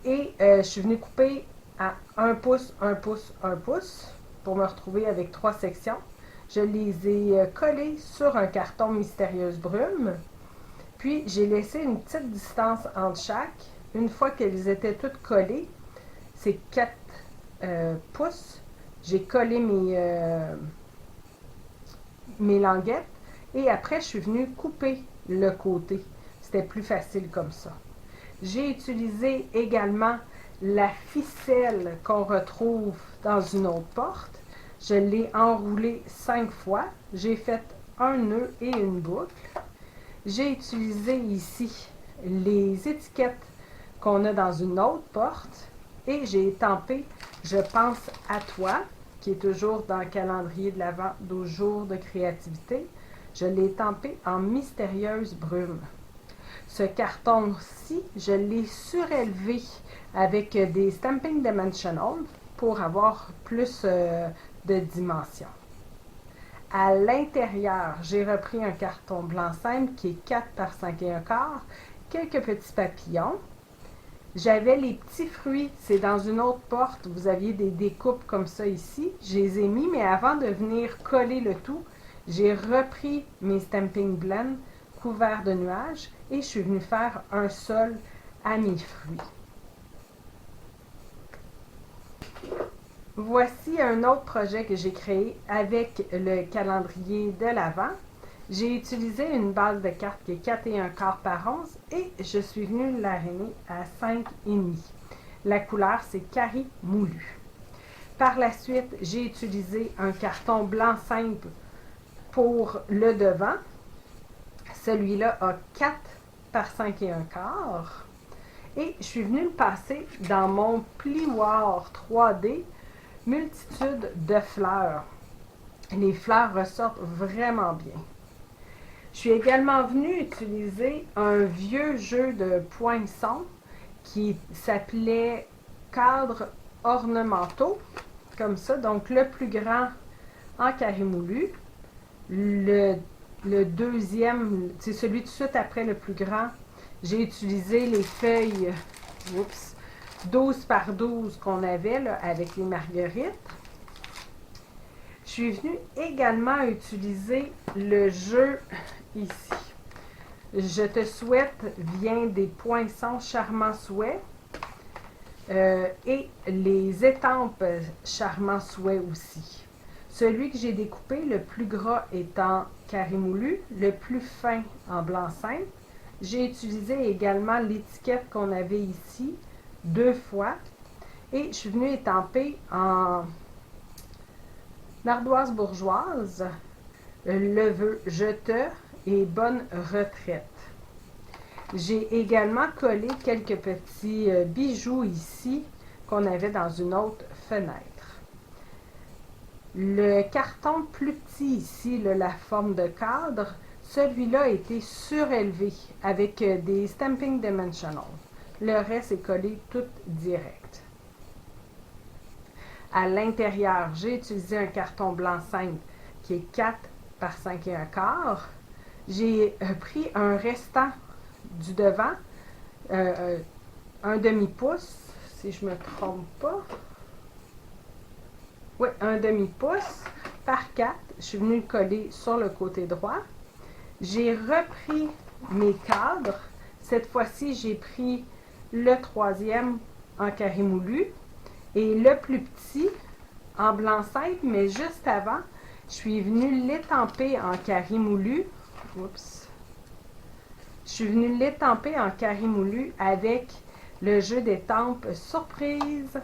Et je suis venue couper à 1 pouce, 1 pouce, 1 pouce pour me retrouver avec 3 sections. Je les ai collés sur un carton mystérieuse brume. Puis, j'ai laissé une petite distance entre chaque. Une fois qu'elles étaient toutes collées, c'est 4 pouces. J'ai collé mes languettes et après, je suis venue couper le côté. C'était plus facile comme ça. J'ai utilisé également la ficelle qu'on retrouve dans une autre porte. Je l'ai enroulée 5 fois. J'ai fait un nœud et une boucle. J'ai utilisé ici les étiquettes qu'on a dans une autre porte et j'ai étampé « Je pense à toi » qui est toujours dans le calendrier de l'Avent 12 jours de créativité. Je l'ai étampé en mystérieuse brume. Ce carton-ci, je l'ai surélevé avec des Stampin' Dimensional pour avoir plus de dimensions. À l'intérieur, j'ai repris un carton blanc simple qui est 4 par 5 et un quart, quelques petits papillons. J'avais les petits fruits, c'est dans une autre porte, vous aviez des découpes comme ça ici. Je les ai mis, mais avant de venir coller le tout, j'ai repris mes Stampin' Blend couverts de nuages et je suis venue faire un sol à mes fruits. Voici un autre projet que j'ai créé avec le calendrier de l'Avent. J'ai utilisé une base de cartes qui est 4 et un quart par 11 et je suis venue l'aréner à 5,5. La couleur, c'est carré moulu. Par la suite, j'ai utilisé un carton blanc simple pour le devant Celui-là a 4 par 5 et un quart. Et je suis venue le passer dans mon plioir 3D multitude de fleurs. Les fleurs ressortent vraiment bien. Je suis également venue utiliser un vieux jeu de poinçons qui s'appelait cadres ornementaux, comme ça. Donc le plus grand en carré moulu, le deuxième, c'est celui tout de suite après le plus grand. J'ai utilisé les feuilles 12 par 12 qu'on avait là, avec les marguerites. Je suis venue également utiliser le jeu ici. Je te souhaite vient des poinçons charmants souhaits et les étampes charmants souhaits aussi. Celui que j'ai découpé, le plus gras est en carré moulu, le plus fin en blanc simple. J'ai utilisé également l'étiquette qu'on avait ici 2 fois et je suis venue étamper en ardoise bourgeoise le vœu je te et bonne retraite. J'ai également collé quelques petits bijoux ici qu'on avait dans une autre fenêtre. Le carton plus petit ici, la forme de cadre, celui-là a été surélevé avec des Stamping Dimensional. Le reste est collé tout direct. À l'intérieur, j'ai utilisé un carton blanc simple qui est 4 par 5 et un quart. J'ai pris un restant du devant, un demi-pouce, si je ne me trompe pas. Oui, un demi-pouce par 4. Je suis venue le coller sur le côté droit. J'ai repris mes cadres. Cette fois-ci, j'ai pris le troisième en carré moulu et le plus petit en blanc simple, mais juste avant, je suis venue l'étamper en carré moulu. Oups. Je suis venue l'étamper en carré moulu avec le jeu d'étampe surprise.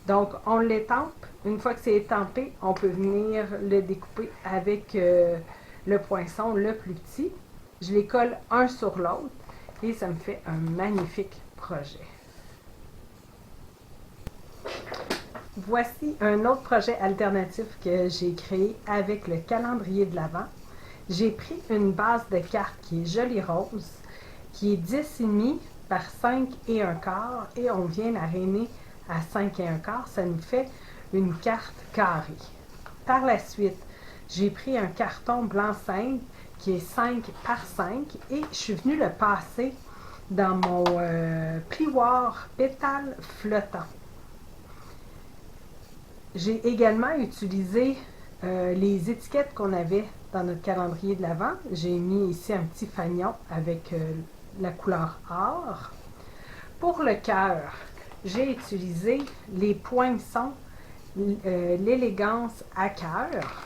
Donc, on l'étampe. Une fois que c'est étampé, on peut venir le découper avec le poinçon le plus petit. Je les colle un sur l'autre et ça me fait un magnifique projet. Voici un autre projet alternatif que j'ai créé avec le calendrier de l'Avent. J'ai pris une base de cartes qui est jolie rose, qui est 10,5 par 5 et un quart, et on vient la rainer à 5 et un quart. Ça nous fait une carte carrée. Par la suite, j'ai pris un carton blanc simple qui est 5 par 5 et je suis venue le passer dans mon plioir pétale flottant. J'ai également utilisé les étiquettes qu'on avait dans notre calendrier de l'Avent. J'ai mis ici un petit fanion avec la couleur or. Pour le cœur, j'ai utilisé les poinçons, l'élégance à cœur.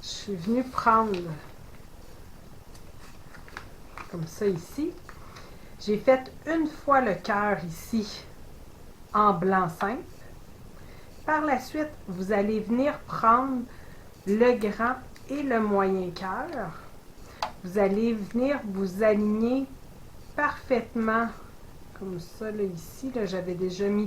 Je suis venue prendre comme ça ici. J'ai fait une fois le cœur ici en blanc simple. Par la suite, vous allez venir prendre le grand et le moyen cœur. Vous allez venir vous aligner parfaitement comme ça, là, ici. Là, j'avais déjà mis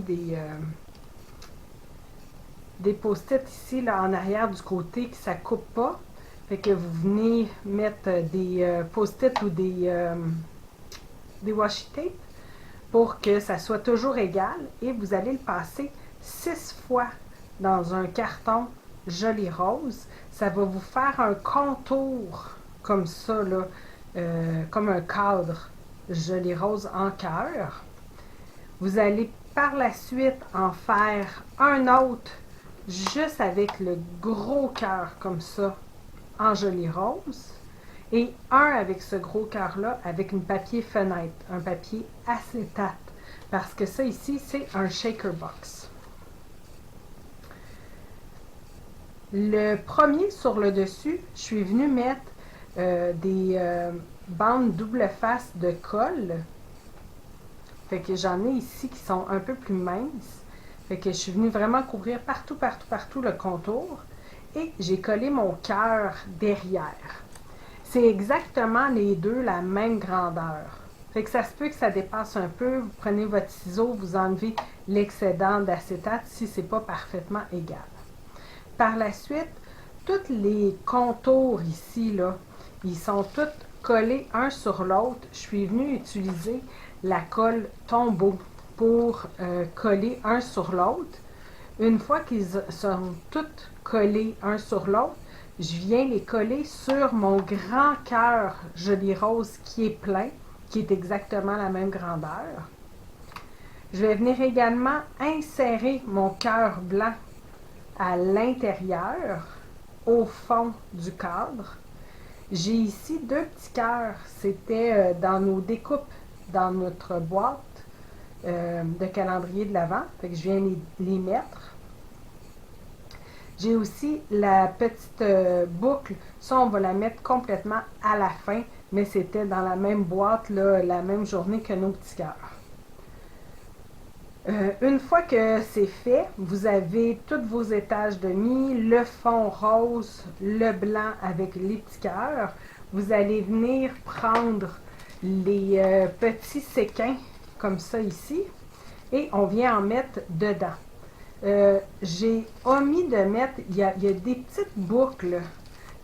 des post-it ici, là, en arrière du côté, que ça ne coupe pas. Fait que vous venez mettre des post-it ou des washi tape pour que ça soit toujours égal. Et vous allez le passer 6 fois dans un carton joli rose. Ça va vous faire un contour comme ça, là, comme un cadre joli rose en cœur. Vous allez par la suite en faire un autre juste avec le gros cœur comme ça en joli rose et un avec ce gros cœur là avec une papier fenêtre, un papier acétate, parce que ça ici c'est un shaker box. Le premier sur le dessus, je suis venue mettre des bandes double face de colle. Fait que j'en ai ici qui sont un peu plus minces. Fait que je suis venue vraiment couvrir partout, partout, partout le contour. Et j'ai collé mon cœur derrière. c'est exactement les deux la même grandeur. Fait que ça se peut que ça dépasse un peu. Vous prenez votre ciseau, vous enlevez l'excédent d'acétate si ce n'est pas parfaitement égal. Par la suite, tous les contours ici, là, ils sont tous collés un sur l'autre. Je suis venue utiliser la colle Tombow pour coller un sur l'autre. Une fois qu'ils sont tous collés un sur l'autre, je viens les coller sur mon grand cœur joli rose qui est plein, qui est exactement la même grandeur. Je vais venir également insérer mon cœur blanc à l'intérieur, au fond du cadre. J'ai ici deux petits cœurs. C'était dans nos découpes, dans notre boîte de calendrier de l'Avent. Fait que je viens les mettre. J'ai aussi la petite boucle. Ça, on va la mettre complètement à la fin, mais c'était dans la même boîte, là, la même journée que nos petits cœurs. Une fois que c'est fait, vous avez tous vos étages de mie, le fond rose, le blanc avec les petits cœurs. Vous allez venir prendre les petits séquins, comme ça ici, et on vient en mettre dedans. J'ai omis de mettre, il y a des petites boucles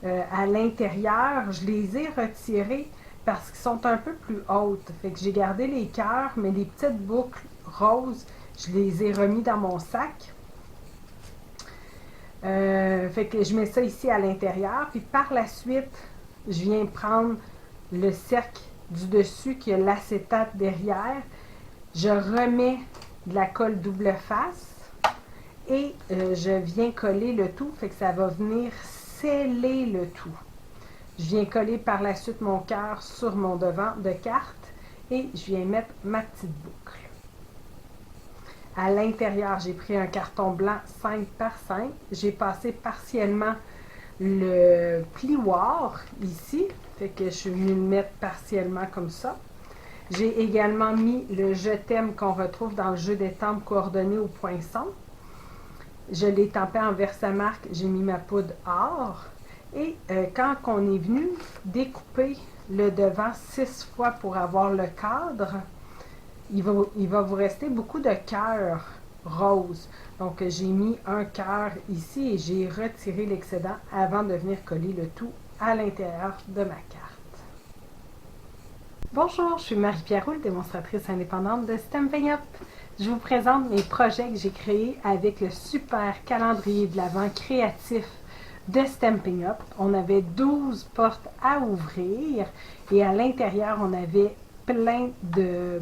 à l'intérieur. Je les ai retirées parce qu'ils sont un peu plus hautes. Fait que j'ai gardé les cœurs, mais les petites boucles roses, je les ai remis dans mon sac. Fait que je mets ça ici à l'intérieur. Puis par la suite, je viens prendre le cercle du dessus qui a l'acétate derrière. Je remets de la colle double face et je viens coller le tout. Fait que ça va venir sceller le tout. Je viens coller par la suite mon cœur sur mon devant de carte et je viens mettre ma petite boucle. À l'intérieur, j'ai pris un carton blanc 5 par 5. J'ai passé partiellement le plioir ici. Fait que je suis venue le mettre partiellement comme ça. J'ai également mis le je t'aime qu'on retrouve dans le jeu d'étampes coordonnées au poinçon. Je l'ai tempé en Versamark. J'ai mis ma poudre or. Et quand on est venu découper le devant 6 fois pour avoir le cadre, il va vous rester beaucoup de cœurs roses. Donc, j'ai mis un cœur ici et j'ai retiré l'excédent avant de venir coller le tout à l'intérieur de ma carte. Bonjour, je suis Marie-Pierre Roule, démonstratrice indépendante de Stampin' Up. Je vous présente mes projets que j'ai créés avec le super calendrier de l'Avent créatif de Stampin' Up. On avait 12 portes à ouvrir et à l'intérieur, on avait plein de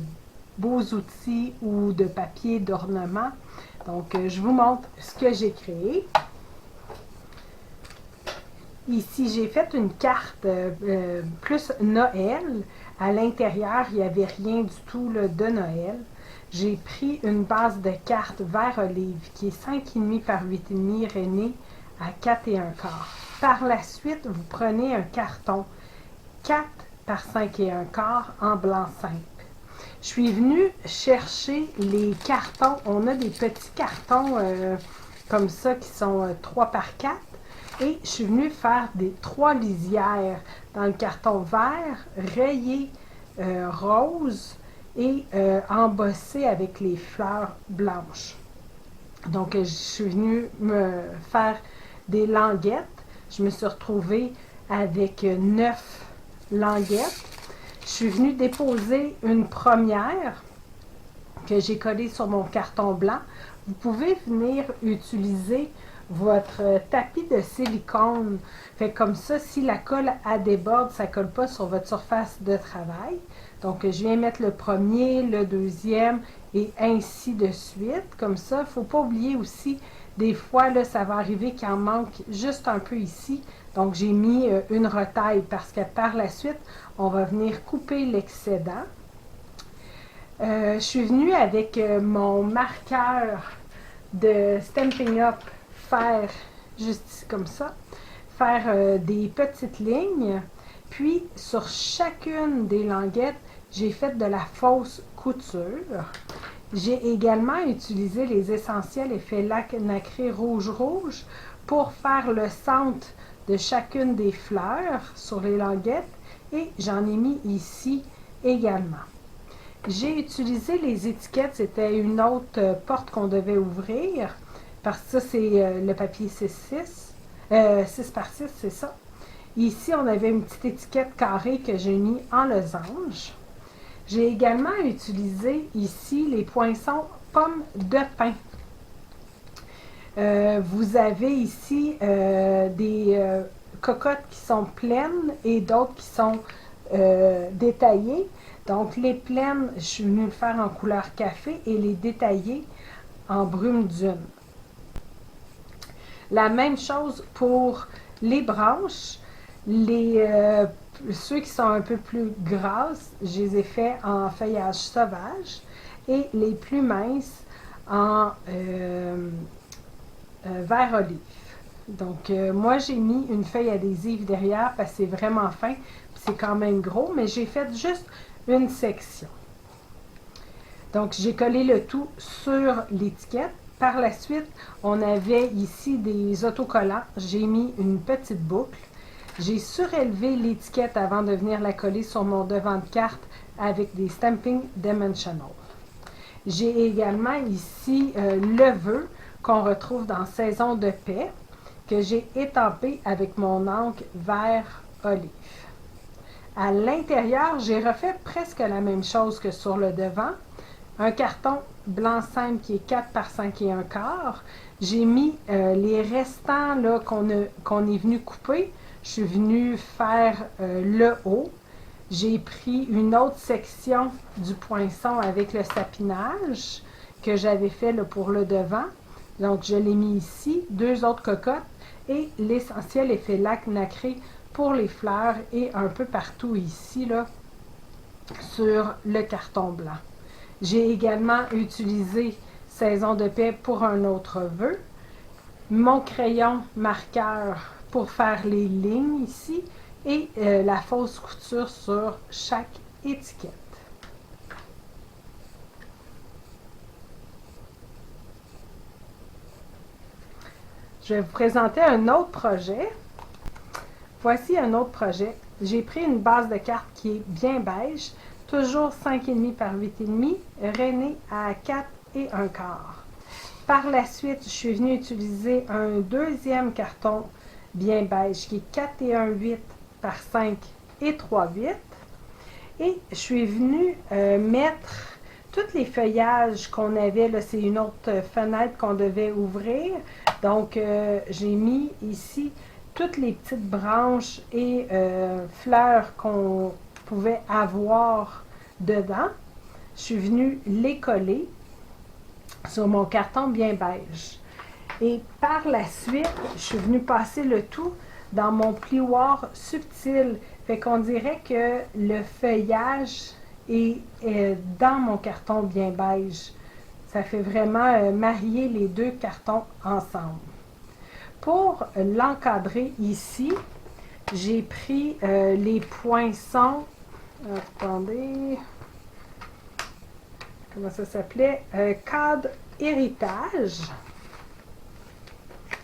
beaux outils ou de papier d'ornement. Donc, je vous montre ce que j'ai créé. Ici, j'ai fait une carte plus Noël. À l'intérieur, il n'y avait rien du tout là, de Noël. J'ai pris une base de cartes vert olive qui est 5,5 par 8,5 rainé à 4,25. Par la suite, vous prenez un carton 4 par 5,25 en blanc simple. Je suis venue chercher les cartons. On a des petits cartons comme ça qui sont 3 par 4. Et je suis venue faire des 3 lisières dans le carton vert, rayé rose et embossé avec les fleurs blanches. Donc, je suis venue me faire des languettes. Je me suis retrouvée avec 9 languettes. Je suis venue déposer une première que j'ai collée sur mon carton blanc. Vous pouvez venir utiliser votre tapis de silicone. Fait comme ça, si la colle déborde, ça ne colle pas sur votre surface de travail. Donc, je viens mettre le premier, le deuxième et ainsi de suite. Comme ça, il ne faut pas oublier aussi, des fois, là, ça va arriver qu'il en manque juste un peu ici. Donc, j'ai mis une retaille parce que par la suite, on va venir couper l'excédent. Je suis venue avec mon marqueur de Stampin' Up faire juste ici comme ça, faire des petites lignes. Puis, sur chacune des languettes, j'ai fait de la fausse couture. J'ai également utilisé les essentiels effets lac nacré rouge. pour faire le centre de chacune des fleurs sur les languettes et j'en ai mis ici également. J'ai utilisé les étiquettes, c'était une autre porte qu'on devait ouvrir parce que ça c'est le papier 6x6, 6 par 6 c'est ça. Ici on avait une petite étiquette carrée que j'ai mis en losange. J'ai également utilisé ici les poinçons pommes de pin. Vous avez ici des cocottes qui sont pleines et d'autres qui sont détaillées. Donc les pleines, je suis venue le faire en couleur café et les détaillées en brume dune. La même chose pour les branches. Ceux qui sont un peu plus grasses, je les ai fait en feuillage sauvage et les plus minces en vert olive. Donc, moi, j'ai mis une feuille adhésive derrière parce que c'est vraiment fin. C'est quand même gros, mais j'ai fait juste une section. Donc, j'ai collé le tout sur l'étiquette. Par la suite, on avait ici des autocollants. J'ai mis une petite boucle. J'ai surélevé l'étiquette avant de venir la coller sur mon devant de carte avec des Stamping Dimensional. J'ai également ici le vœu qu'on retrouve dans Saison de paix, que j'ai étampé avec mon encre vert olive. À l'intérieur, j'ai refait presque la même chose que sur le devant. Un carton blanc simple qui est 4 par 5 et un quart. J'ai mis les restants qu'on est venu couper. Je suis venue faire le haut. J'ai pris une autre section du poinçon avec le sapinage que j'avais fait pour le devant. Donc, je l'ai mis ici, 2 autres cocottes et l'essentiel effet lac nacré pour les fleurs et un peu partout ici, là, sur le carton blanc. J'ai également utilisé Saison de paix pour un autre vœu. Mon crayon marqueur pour faire les lignes ici et la fausse couture sur chaque étiquette. Je vais vous présenter un autre projet. Voici un autre projet. J'ai pris une base de carte qui est bien beige, toujours 5,5 par 8,5, rainé à 4 et un quart. Par la suite, je suis venue utiliser un deuxième carton bien beige qui est 4 et 1,8 par 5 et 3,8. Et je suis venue mettre tous les feuillages qu'on avait, là, c'est une autre fenêtre qu'on devait ouvrir. Donc, j'ai mis ici toutes les petites branches et fleurs qu'on pouvait avoir dedans. Je suis venue les coller sur mon carton bien beige. Et par la suite, je suis venue passer le tout dans mon plioir subtil. Fait qu'on dirait que le feuillage est dans mon carton bien beige. Ça fait vraiment marier les deux cartons ensemble. Pour l'encadrer ici, j'ai pris les poinçons. Attendez. Comment ça s'appelait? Cadre héritage.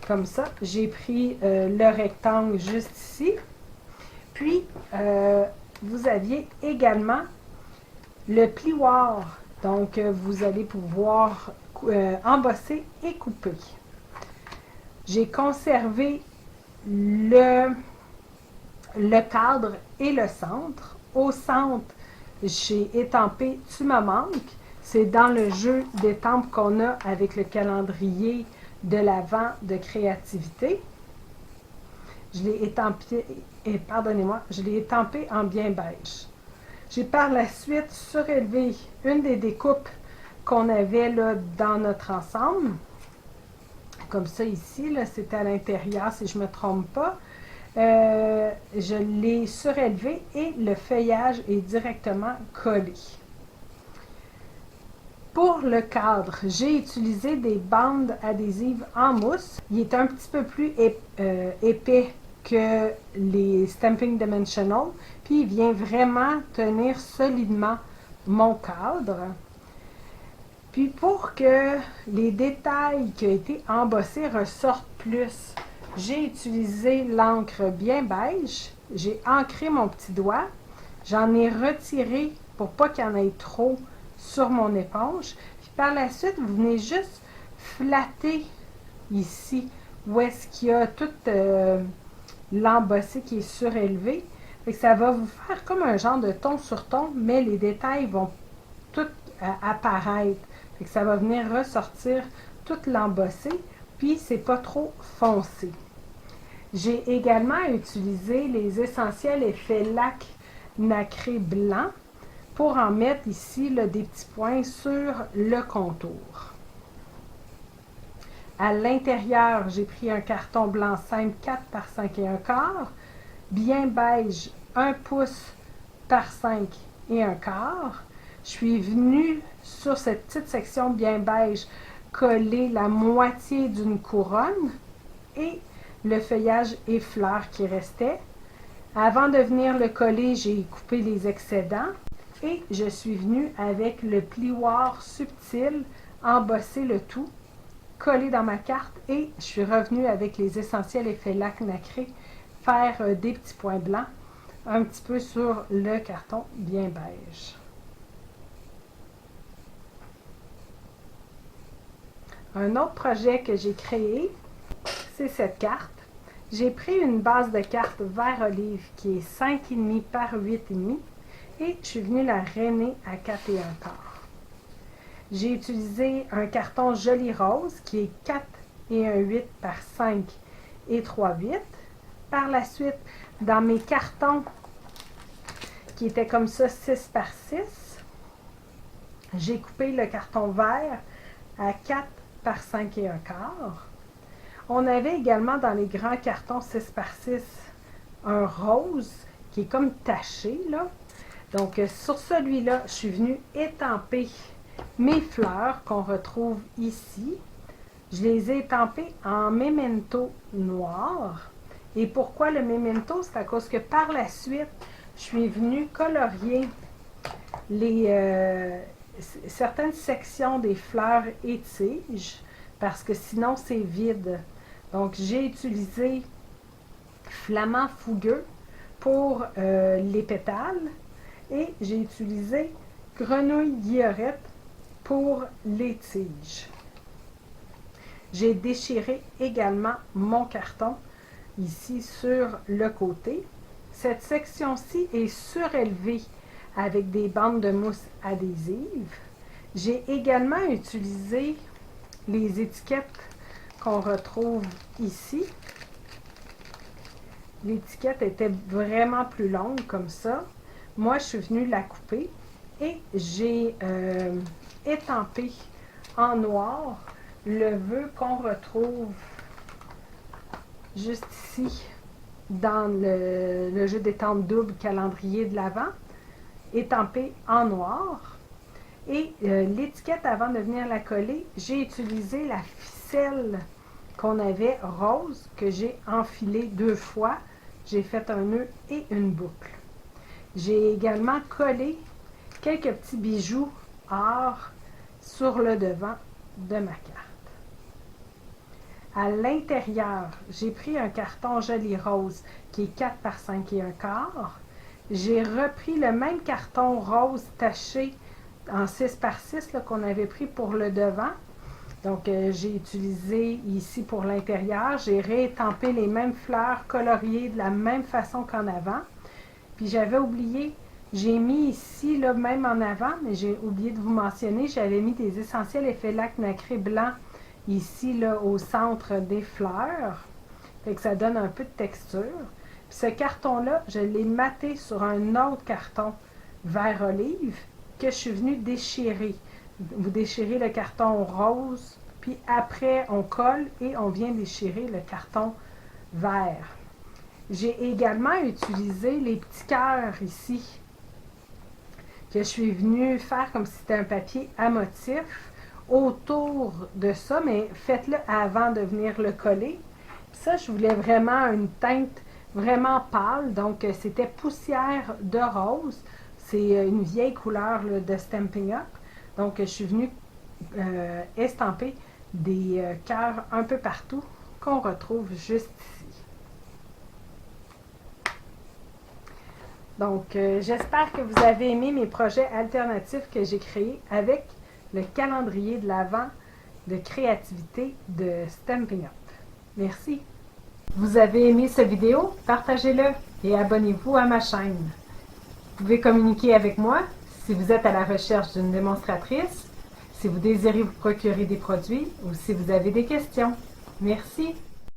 Comme ça. J'ai pris le rectangle juste ici. Puis, vous aviez également le plioir. Donc, vous allez pouvoir embosser et couper. J'ai conservé le cadre et le centre. Au centre, j'ai étampé Tu me manques. C'est dans le jeu d'étampes qu'on a avec le calendrier de l'Avent de créativité. Je l'ai étampé, je l'ai étampé en bien beige. J'ai par la suite surélevé une des découpes qu'on avait là, dans notre ensemble. Comme ça ici, là, c'était à l'intérieur si je ne me trompe pas. Je l'ai surélevé et le feuillage est directement collé. Pour le cadre, j'ai utilisé des bandes adhésives en mousse. Il est un petit peu plus épais que les Stamping Dimensional, puis il vient vraiment tenir solidement mon cadre. Puis pour que les détails qui ont été embossés ressortent plus, J'ai utilisé l'encre bien beige. J'ai ancré mon petit doigt. J'en ai retiré pour pas qu'il y en ait trop sur mon éponge. Puis par la suite, vous venez juste flatter ici où est-ce qu'il y a tout l'embossé qui est surélevé. Fait que ça va vous faire comme un genre de ton sur ton, mais les détails vont tout apparaître. Fait que ça va venir ressortir tout l'embossé, puis c'est pas trop foncé. J'ai également utilisé les essentiels effets lac nacré blanc pour en mettre ici là, des petits points sur le contour. À l'intérieur, j'ai pris un carton blanc simple 4 par 5 et un quart, bien beige 1 pouce par 5 et un quart. Je suis venue sur cette petite section bien beige coller la moitié d'une couronne et le feuillage et fleurs qui restaient. Avant de venir le coller, j'ai coupé les excédents et je suis venue avec le plioir subtil embosser le tout, coller dans ma carte et je suis revenue avec les essentiels effets lac nacré faire des petits points blancs un petit peu sur le carton bien beige. Un autre projet que j'ai créé, c'est cette carte. J'ai pris une base de carte vert olive qui est 5,5 par 8,5 et je suis venue la rainer à 4 et un quart. J'ai utilisé un carton joli rose qui est 4 et un 8 par 5 et 3,8. Par la suite, dans mes cartons qui étaient comme ça 6 par 6, j'ai coupé le carton vert à 4 par 5 et un quart. On avait également dans les grands cartons 6 par 6 un rose qui est comme taché là. Donc sur celui-là, je suis venue étamper mes fleurs qu'on retrouve ici. Je les ai étampées en memento noir. Et pourquoi le memento? C'est à cause que par la suite, je suis venue colorier certaines sections des fleurs et tiges parce que sinon c'est vide. Donc j'ai utilisé flamand fougueux pour les pétales et j'ai utilisé grenouille guillerette pour les tiges. J'ai déchiré également mon carton ici sur le côté. Cette section-ci est surélevée avec des bandes de mousse adhésive. J'ai également utilisé les étiquettes qu'on retrouve ici. L'étiquette était vraiment plus longue comme ça. Moi, je suis venue la couper et j'ai étampé en noir le vœu qu'on retrouve juste ici dans le jeu d'étampe double calendrier de l'Avent, étampé en noir. Et l'étiquette, avant de venir la coller, j'ai utilisé la ficelle qu'on avait rose, que j'ai enfilée 2 fois. J'ai fait un nœud et une boucle. J'ai également collé quelques petits bijoux or sur le devant de ma carte. À l'intérieur, j'ai pris un carton joli rose qui est 4 par 5 et un quart. J'ai repris le même carton rose taché en 6 par 6 qu'on avait pris pour le devant. Donc, j'ai utilisé ici pour l'intérieur. J'ai réétampé les mêmes fleurs coloriées de la même façon qu'en avant. Puis, j'avais oublié, j'ai mis ici, là, même en avant, mais j'ai oublié de vous mentionner, j'avais mis des essentiels effets lac nacré blanc ici, là, au centre des fleurs. Fait que ça donne un peu de texture. Puis ce carton-là, je l'ai maté sur un autre carton vert olive que je suis venue déchirer. Vous déchirez le carton rose, puis après, on colle et on vient déchirer le carton vert. J'ai également utilisé les petits cœurs ici, que je suis venue faire comme si c'était un papier à motif autour de ça, mais faites-le avant de venir le coller. Ça, je voulais vraiment une teinte vraiment pâle, donc c'était poussière de rose. C'est une vieille couleur là, de Stampin' Up. Donc, je suis venue estamper des cœurs un peu partout qu'on retrouve juste ici. Donc, j'espère que vous avez aimé mes projets alternatifs que j'ai créés avec le calendrier de l'Avent de créativité de Stampin' Up. Merci. Vous avez aimé cette vidéo? Partagez-le et abonnez-vous à ma chaîne. Vous pouvez communiquer avec moi si vous êtes à la recherche d'une démonstratrice, si vous désirez vous procurer des produits ou si vous avez des questions. Merci.